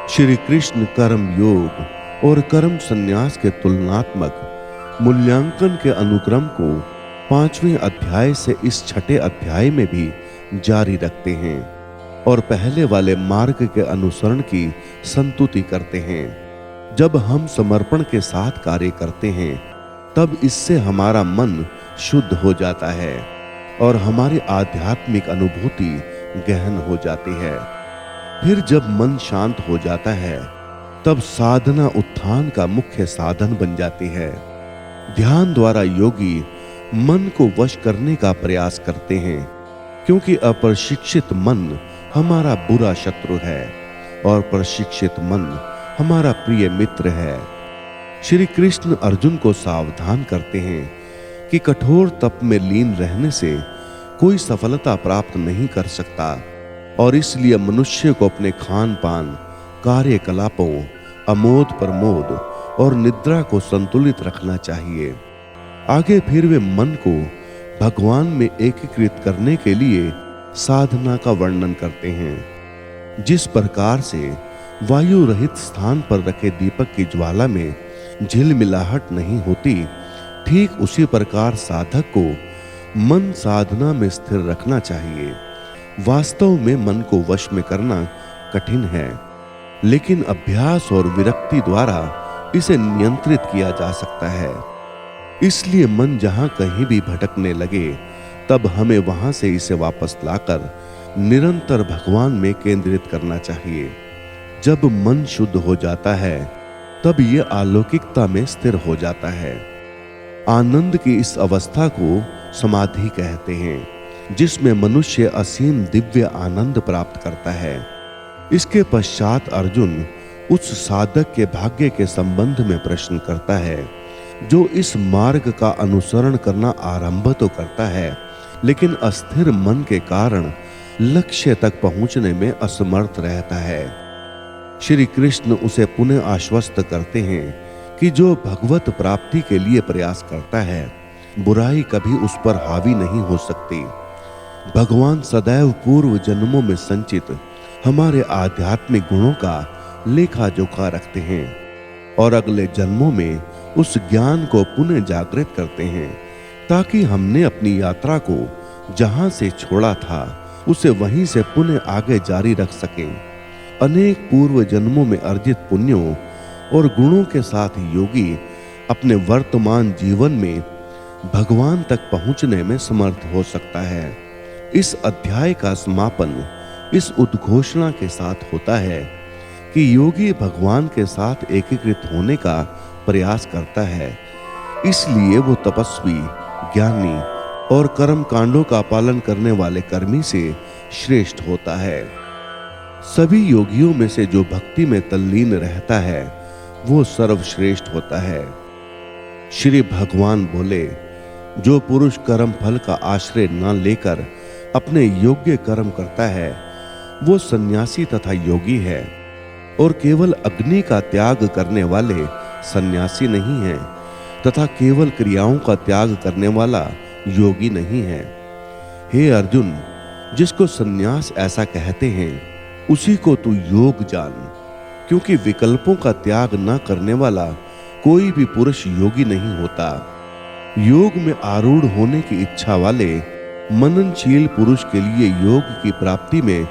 श्री कृष्ण कर्म योग और कर्म संन्यास के तुलनात्मक मूल्यांकन के अनुक्रम को 5वें अध्याय से इस 6ठे अध्याय में भी जारी रखते हैं और पहले वाले मार्ग के अनुसरण की संतुति करते हैं। जब हम समर्पण के साथ कार्य करते हैं तब इससे हमारा मन शुद्ध हो जाता है और हमारी आध्यात्मिक अनुभूति गहन हो जाती है। फिर जब मन शांत हो जाता है तब साधना उत्थान का मुख्य साधन बन जाती है। ध्यान द्वारा योगी मन को वश करने का प्रयास करते हैं, क्योंकि अप्रशिक्षित मन हमारा बुरा शत्रु है और प्रशिक्षित मन हमारा प्रिय मित्र है। श्री कृष्ण अर्जुन को सावधान करते हैं कि कठोर तप में लीन रहने से कोई सफलता प्राप्त नहीं कर सकता और इसलिए मनुष्य को अपने खान पान, कार्यकलापों, अमोद प्रमोद और निद्रा को संतुलित रखना चाहिए। आगे फिर वे मन को भगवान में एकीकृत करने के लिए साधना का वर्णन करते हैं। जिस प्रकार से वायु रहित स्थान पर रखे दीपक की ज्वाला में झिलमिलाहट नहीं होती, ठीक उसी प्रकार साधक को मन साधना में स्थिर रखना चाहिए। वास्तव में मन को वश में करना कठिन है, लेकिन अभ्यास और विरक्ति द्वारा इसे नियंत्रित किया जा सकता है। इसलिए मन जहां कहीं भी भटकने लगे तब हमें वहां से इसे वापस लाकर निरंतर भगवान में केंद्रित करना चाहिए। जब मन शुद्ध हो जाता है तब यह अलौकिकता में स्थिर हो जाता है। आनंद की इस अवस्था को समाधि कहते हैं, जिसमें मनुष्य असीम दिव्य आनंद प्राप्त करता है। इसके पश्चात अर्जुन उस साधक के भाग्य के संबंध में प्रश्न करता है जो इस मार्ग का अनुसरण करना आरंभ तो करता है, लेकिन अस्थिर मन के कारण लक्ष्य तक पहुंचने में असमर्थ रहता है। श्री कृष्ण उसे पुनः आश्वस्त करते हैं कि जो भगवत प्राप्ति के लिए प्रयास करता है, बुराई कभी उस पर हावी नहीं हो सकती। भगवान सदैव पूर्व जन्मों में संचित हमारे आध्यात्मिक गुणों का लेखा जोखा रखते हैं और अगले जन्मों में उस ज्ञान को पुनः जागृत करते हैं, ताकि हमने अपनी यात्रा को जहां से छोड़ा था उसे वहीं से पुनः आगे जारी रख सकें। अनेक पूर्व जन्मों में अर्जित पुण्यों और गुणों के साथ योगी अपने वर्तमान जीवन में भगवान तक पहुंचने में समर्थ हो सकता है। इस अध्याय का समापन इस उद्घोषणा के साथ होता है कि योगी भगवान के साथ एकीकृत होने का प्रयास करता है, इसलिए वो तपस्वी, ज्ञानी और कर्म कांडों का पालन करने वाले कर्मी से श्रेष्ठ होता है। सभी योगियों में से जो भक्ति में तल्लीन रहता है वो सर्वश्रेष्ठ होता है। श्री भगवान बोले, जो पुरुष कर्म फल का आश्रय न लेकर अपने योग्य कर्म करता है वो सन्यासी तथा योगी है, और केवल अग्नि का त्याग करने वाले सन्यासी नहीं है तथा केवल क्रियाओं का त्याग करने वाला योगी नहीं है। हे अर्जुन, जिसको सन्यास ऐसा कहते हैं उसी को तू योग जान, क्योंकि विकल्पों का त्याग न करने वाला कोई भी पुरुष योगी नहीं होता। योग में आरूढ़ होने की इच्छा वाले मननशील पुरुष के लिए योग की प्राप्ति में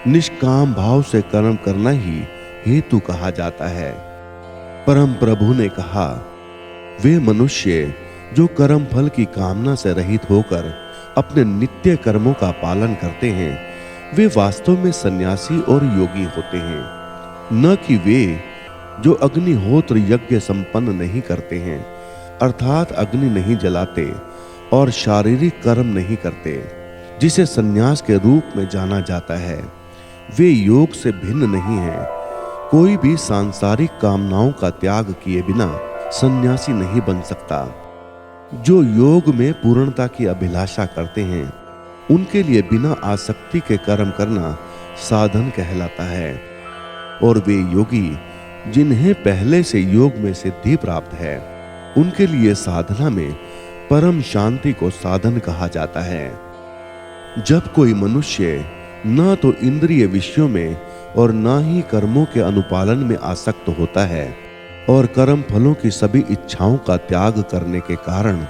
निष्काम भाव से कर्म करना ही हेतु कहा जाता है। परम प्रभु ने कहा, वे मनुष्य जो कर्म फल की कामना से रहित होकर अपने नित्य कर्मों का पालन करते हैं वे वास्तव में सन्यासी और योगी होते हैं, न कि वे जो अग्निहोत्र यज्ञ संपन्न नहीं करते हैं, अर्थात अग्नि नहीं जलाते और शारीरिक कर्म नहीं करते, जिसे सन्यास के रूप में जाना जाता है। वे योग से भिन्न नहीं हैं। कोई भी सांसारिक कामनाओं का त्याग किए बिना सन्यासी नहीं बन सकता। जो योग में पूर्णता की अभिलाषा करते हैं उनके लिए बिना आसक्ति के कर्म करना साधन कहलाता है, और वे योगी जिन्हें पहले से योग में सिद्धि प्राप्त है उनके लिए साधना में परम शांति को साधन कहा जाता है। जब कोई मनुष्य न तो इंद्रिय विषयों में और ना ही कर्मों के अनुपालन में आसक्त होता है और कर्म फलों की सभी इच्छाओं का त्याग करने के कारण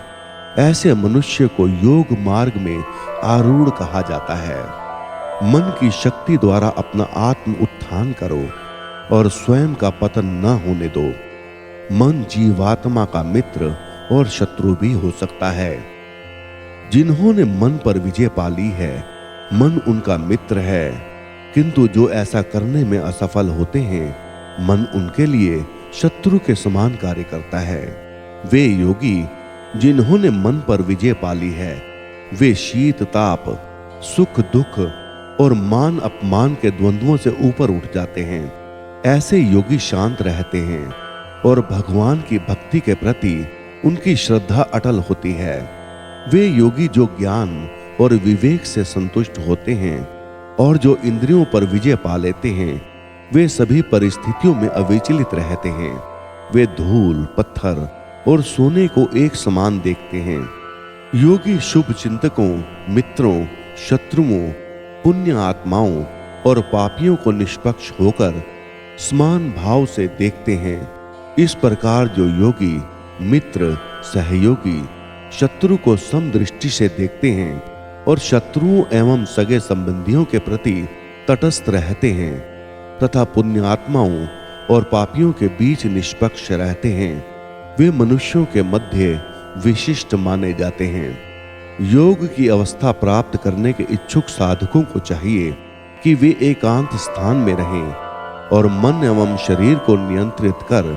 ऐसे मनुष्य को योग मार्ग में आरूढ़ कहा जाता है। मन की शक्ति द्वारा अपना आत्म उत्थान करो और स्वयं का पतन न होने दो। मन जीवात्मा का मित्र और शत्रु भी हो सकता है। जिन्होंने मन पर विजय पाली है, मन उनका मित्र है, किंतु जो ऐसा करने में असफल होते हैं, मन उनके लिए शत्रु के समान कार्य करता है। वे योगी जिन्होंने मन पर विजय पाली है, वे शीत ताप, सुख दुख और मान अपमान के द्वंद्वों से ऊपर उठ जाते हैं। ऐसे योगी शांत रहते हैं और भगवान की भक्ति के प्रति उनकी श्रद्धा अटल होती है। वे योगी जो ज्ञान और विवेक से संतुष्ट होते हैं और जो इंद्रियों पर विजय पा लेते हैं, वे सभी परिस्थितियों में अविचलित रहते हैं। वे धूल, पत्थर और सोने को एक समान देखते हैं। योगी शुभ चिंतकों, मित्रों, शत्रुओं, पुण्य आत्माओं और पापियों को निष्पक्ष होकर समान भाव से देखते हैं। इस प्रकार जो योगी मित्र, सहयोगी, शत्रु को समदृष्टि से देखते हैं और शत्रुओं एवं सगे संबंधियों के प्रति तटस्थ रहते हैं तथा पुण्यात्माओं और पापियों के बीच निष्पक्ष रहते हैं, वे मनुष्यों के मध्य विशिष्ट माने जाते हैं। योग की अवस्था प्राप्त करने के इच्छुक साधकों को चाहिए कि वे एकांत स्थान में रहें और मन एवं शरीर को नियंत्रित कर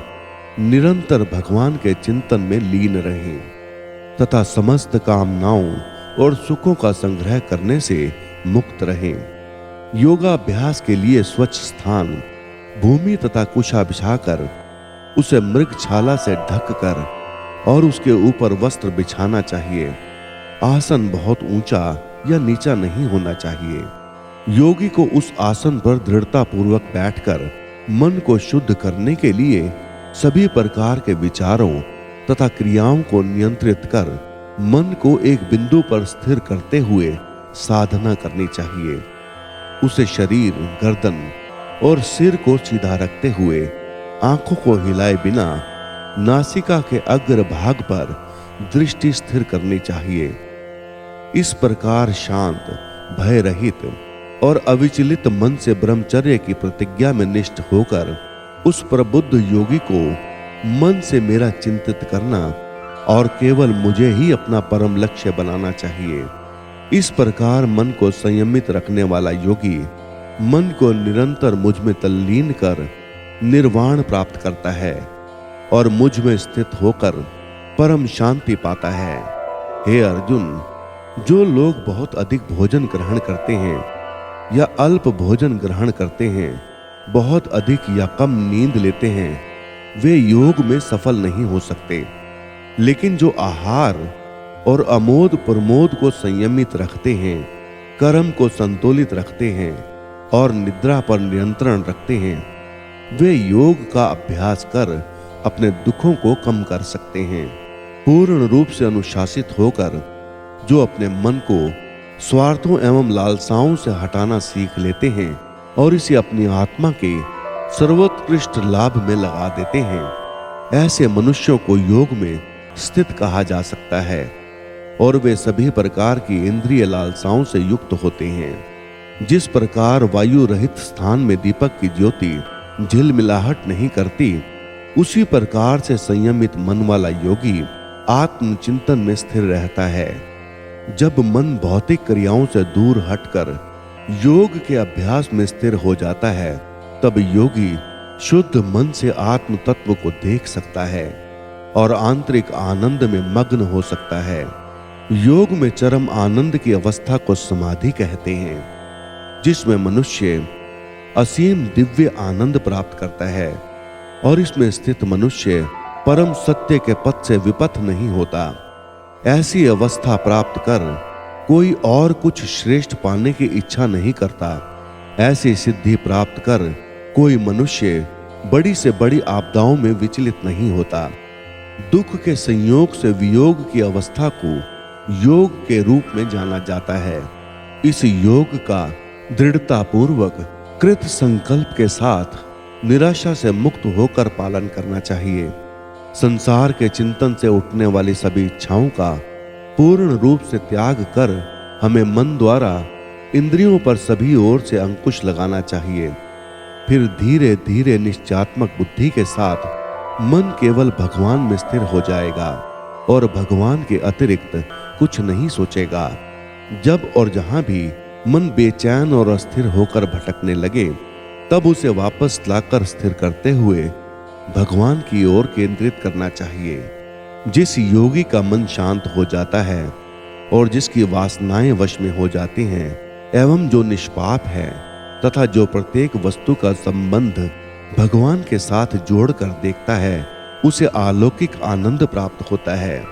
निरंतर भगवान के चिंतन में लीन रहें तथा समस्त कामनाओं और सुखों का संग्रह करने से मुक्त रहें। योगाभ्यास के लिए स्वच्छ स्थान, भूमि तथा कुशा बिछाकर उसे मृगछाला से ढककर और उसके ऊपर वस्त्र बिछाना चाहिए। आसन बहुत ऊंचा या नीचा नहीं होना चाहिए। योगी को उस आसन पर दृढ़ता पूर्वक बैठकर मन को शुद्ध करने के लिए सभी प्रकार के विचारों तथा क्रियाओं को नियंत्रित कर मन को एक बिंदु पर स्थिर करते हुए साधना करनी चाहिए। उसे शरीर, गर्दन और सिर को सीधा रखते हुए आंखों को हिलाए बिना नासिका के अग्र भाग पर दृष्टि स्थिर करनी चाहिए। इस प्रकार शांत, भय रहित और अविचलित मन से ब्रह्मचर्य की प्रतिज्ञा में निष्ठ होकर उस प्रबुद्ध योगी को मन से मेरा चिंतित करना और केवल मुझे ही अपना परम लक्ष्य बनाना चाहिए। इस प्रकार मन को संयमित रखने वाला योगी मन को निरंतर मुझ में तल्लीन कर निर्वाण प्राप्त करता है और मुझ में स्थित होकर परम शांति पाता है। हे अर्जुन, जो लोग बहुत अधिक भोजन ग्रहण करते हैं या अल्प भोजन ग्रहण करते हैं, बहुत अधिक या कम नींद लेते हैं, वे योग में सफल नहीं हो सकते। लेकिन जो आहार और अमोद प्रमोद को संयमित रखते हैं, कर्म को संतुलित रखते हैं और निद्रा पर नियंत्रण रखते हैं, वे योग का अभ्यास कर अपने दुखों को कम कर सकते हैं। पूर्ण रूप से अनुशासित होकर जो अपने मन को स्वार्थों एवं लालसाओं से हटाना सीख लेते हैं और इसे अपनी आत्मा के सर्वोत्कृष्ट लाभ में लगा देते हैं, ऐसे मनुष्यों को योग में स्थित कहा जा सकता है और वे सभी प्रकार की इंद्रिय लालसाओं से युक्त होते हैं। जिस प्रकार वायु रहित स्थान में दीपक की ज्योति झिलमिलाहट नहीं करती, उसी प्रकार से संयमित मन वाला योगी आत्मचिंतन में स्थिर रहता है। जब मन भौतिक क्रियाओं से दूर हटकर योग के अभ्यास में स्थिर हो जाता है, तब योगी शुद्ध मन से आत्म तत्व को देख सकता है और आंतरिक आनंद में मग्न हो सकता है। योग में चरम आनंद की अवस्था को समाधि कहते हैं, जिसमें मनुष्य असीम दिव्य आनंद प्राप्त करता है और इसमें स्थित मनुष्य परम सत्य के पथ से विपथ नहीं होता। ऐसी अवस्था प्राप्त कर कोई और कुछ श्रेष्ठ पाने की इच्छा नहीं करता। ऐसी सिद्धि प्राप्त कर कोई मनुष्य बड़ी से बड़ी आपदाओं में विचलित नहीं होता। दुख के संयोग से वियोग की अवस्था को योग के रूप में जाना जाता है। इस योग का दृढ़ता पूर्वक कृत संकल्प के साथ निराशा से मुक्त होकर पालन करना चाहिए। संसार के चिंतन से उठने वाली सभी इच्छाओं का पूर्ण रूप से त्याग कर हमें मन द्वारा इंद्रियों पर सभी ओर से अंकुश लगाना चाहिए। फिर धीरे धीरे निश्चयात्मक बुद्धि के साथ मन केवल भगवान में स्थिर हो जाएगा और भगवान के अतिरिक्त कुछ नहीं सोचेगा। जब और जहां भी मन बेचैन और अस्थिर होकर भटकने लगे, तब उसे वापस लाकर स्थिर करते हुए भगवान की ओर केंद्रित करना चाहिए। जिस योगी का मन शांत हो जाता है और जिसकी वासनाएं वश में हो जाती हैं एवं जो निष्पाप है तथा जो प्रत्येक वस्तु का संबंध भगवान के साथ जोड़कर देखता है, उसे अलौकिक आनंद प्राप्त होता है।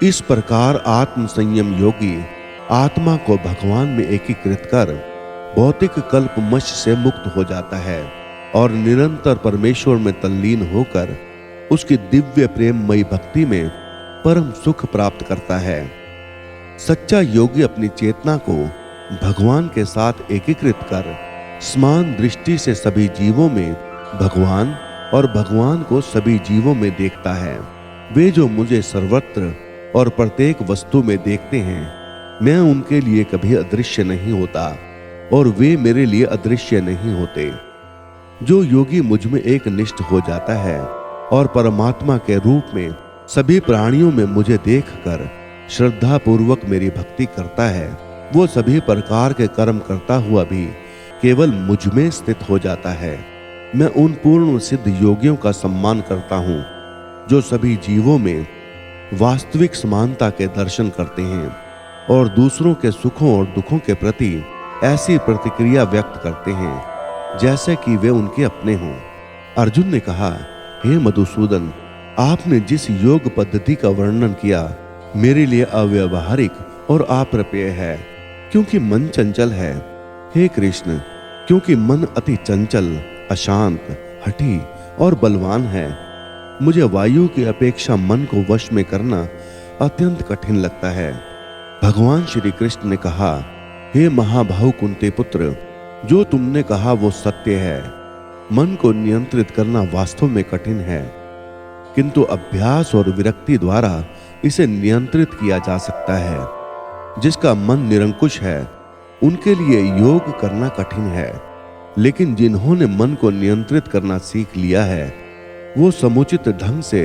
इस प्रकार आत्म संयम योगी आत्मा को भगवान में एकीकृत कर भौतिक कल्पमश से मुक्त हो जाता है और निरंतर परमेश्वर में तल्लीन होकर उसकी दिव्य प्रेममयी भक्ति में परम सुख प्राप्त करता है। सच्चा योगी अपनी चेतना को भगवान के साथ एकीकृत कर समान दृष्टि से सभी जीवों में भगवान और भगवान को सभी जीवों में देखता है। वे जो मुझे सर्वत्र और प्रत्येक वस्तु में देखते हैं, मैं उनके लिए कभी अदृश्य नहीं होता और वे मेरे लिए अदृश्य नहीं होते। जो योगी मुझ में एक निष्ठ हो जाता है और परमात्मा के रूप में सभी प्राणियों में मुझे देखकर श्रद्धा पूर्वक मेरी भक्ति करता है, वो सभी प्रकार के कर्म करता हुआ भी केवल मुझ में स्थित हो जाता है। मैं उन पूर्ण सिद्ध योगियों का सम्मान करता हूँ जो सभी जीवों में वास्तविक समानता के दर्शन करते हैं और दूसरों के सुखों और दुखों के प्रति ऐसी प्रतिक्रिया व्यक्त करते हैं जैसे कि वे उनके अपने हों। अर्जुन ने कहा, हे मधुसूदन, आपने जिस योग पद्धति का वर्णन किया मेरे लिए अव्यावहारिक और अप्राप्य है, क्योंकि मन चंचल है। हे कृष्ण, क्योंकि मन अति चंचल, अशांत, हठी और बलवान है, मुझे वायु की अपेक्षा मन को वश में करना अत्यंत कठिन लगता है। भगवान श्री कृष्ण ने कहा, हे महाबाहु कुंती पुत्र, जो तुमने कहा वो सत्य है। मन को नियंत्रित करना वास्तव में कठिन है, किंतु अभ्यास और विरक्ति द्वारा इसे नियंत्रित किया जा सकता है। जिसका मन निरंकुश है उनके लिए योग करना कठिन है, लेकिन जिन्होंने मन को नियंत्रित करना सीख लिया है वो समुचित ढंग से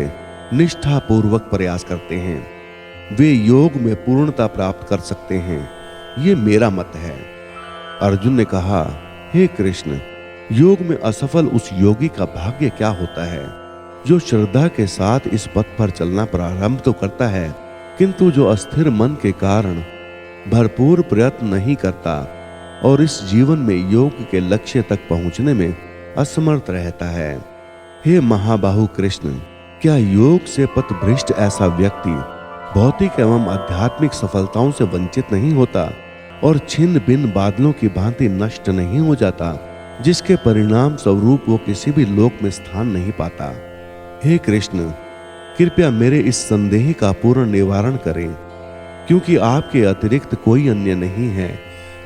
निष्ठा पूर्वक प्रयास करते हैं। वे योग में पूर्णता प्राप्त कर सकते हैं, ये मेरा मत है। अर्जुन ने कहा, हे कृष्ण, योग में असफल उस योगी का भाग्य क्या होता है जो श्रद्धा के साथ इस पथ पर चलना प्रारंभ तो करता है, किंतु जो अस्थिर मन के कारण भरपूर प्रयत्न नहीं करता और इस जीवन में योग के लक्ष्य तक पहुंचने में असमर्थ रहता है। हे महाबाहु कृष्ण, क्या योग से पथभ्रष्ट ऐसा व्यक्ति भौतिक एवं आध्यात्मिक सफलताओं से वंचित नहीं होता और छिन्न भिन्न बादलों की भांति नष्ट नहीं हो जाता, जिसके परिणाम स्वरूप वो किसी भी लोक में स्थान नहीं पाता? हे कृष्ण, कृपया मेरे इस संदेह का पूर्ण निवारण करें, क्योंकि आपके अतिरिक्त कोई अन्य नहीं है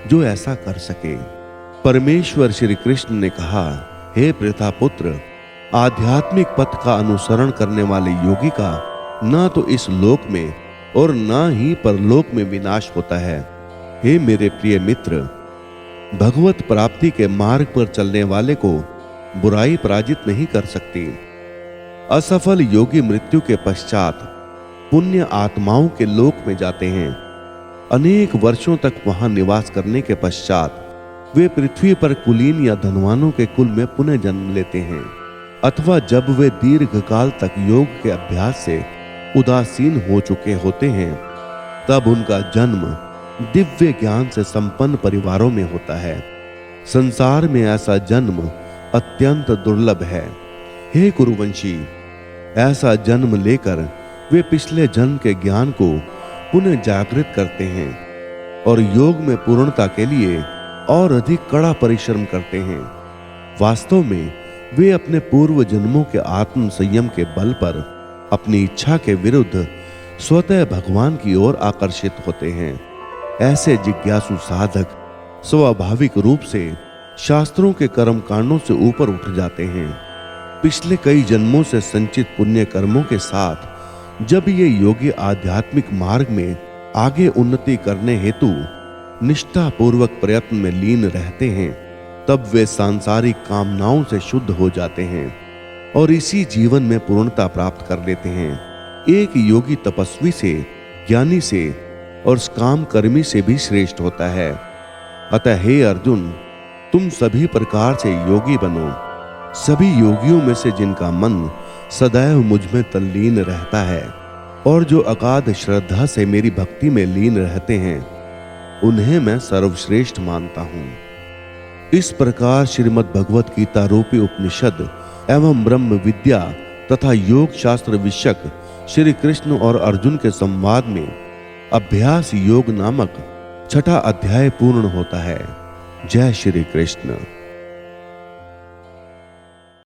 जो ऐसा कर सके। परमेश्वर श्री कृष्ण ने कहा, हे प्रतापुत्र, आध्यात्मिक पथ का अनुसरण करने वाले योगी का ना तो इस लोक में और ना ही परलोक में विनाश होता है। हे मेरे प्रिय मित्र, भगवत प्राप्ति के मार्ग पर चलने वाले को बुराई पराजित नहीं कर सकती। असफल योगी मृत्यु के पश्चात पुण्य आत्माओं के लोक में जाते हैं। अनेक वर्षों तक वहां निवास करने के पश्चात वे पृथ्वी पर कुलीन या धनवानों के कुल में पुनः जन्म लेते हैं, अथवा जब वे दीर्घ काल तक योग के अभ्यास से उदासीन हो चुके होते हैं, तब उनका जन्म दिव्य ज्ञान से संपन्न परिवारों में होता है। संसार में ऐसा जन्म अत्यंत दुर्लभ है। हे कुरुवंशी, ऐसा जन्म लेकर वे पिछले जन्म के ज्ञान को पुनः जागृत करते हैं और योग में पूर्णता के लिए और अधिक कड़ा परिश्रम करते हैं। वास्तव में वे अपने पूर्व जन्मों के आत्म संयम के बल पर अपनी इच्छा के विरुद्ध स्वतः भगवान की ओर आकर्षित होते हैं। ऐसे जिज्ञासु साधक स्वाभाविक रूप से शास्त्रों के कर्म कांडों से ऊपर उठ जाते हैं। पिछले कई जन्मों से संचित पुण्य कर्मों के साथ जब ये योगी आध्यात्मिक मार्ग में आगे उन्नति करने हेतु निष्ठा पूर्वक प्रयत्न में लीन रहते हैं, तब वे सांसारिक कामनाओं से शुद्ध हो जाते हैं और इसी जीवन में पूर्णता प्राप्त कर लेते हैं। एक योगी तपस्वी से, ज्ञानी से और काम कर्मी से भी श्रेष्ठ होता है। अतः हे अर्जुन, तुम सभी प्रकार से योगी बनो। सभी योगियों में से जिनका मन सदैव मुझ में तल्लीन रहता है और जो अगाध श्रद्धा से मेरी भक्ति में लीन रहते हैं, उन्हें मैं सर्वश्रेष्ठ मानता हूं। इस प्रकार श्रीमद् भगवत गीता रूपी उपनिषद एवं ब्रह्म विद्या तथा योग शास्त्र विषयक श्री कृष्ण और अर्जुन के संवाद में अभ्यास योग नामक छठा अध्याय पूर्ण होता है। जय श्री कृष्ण।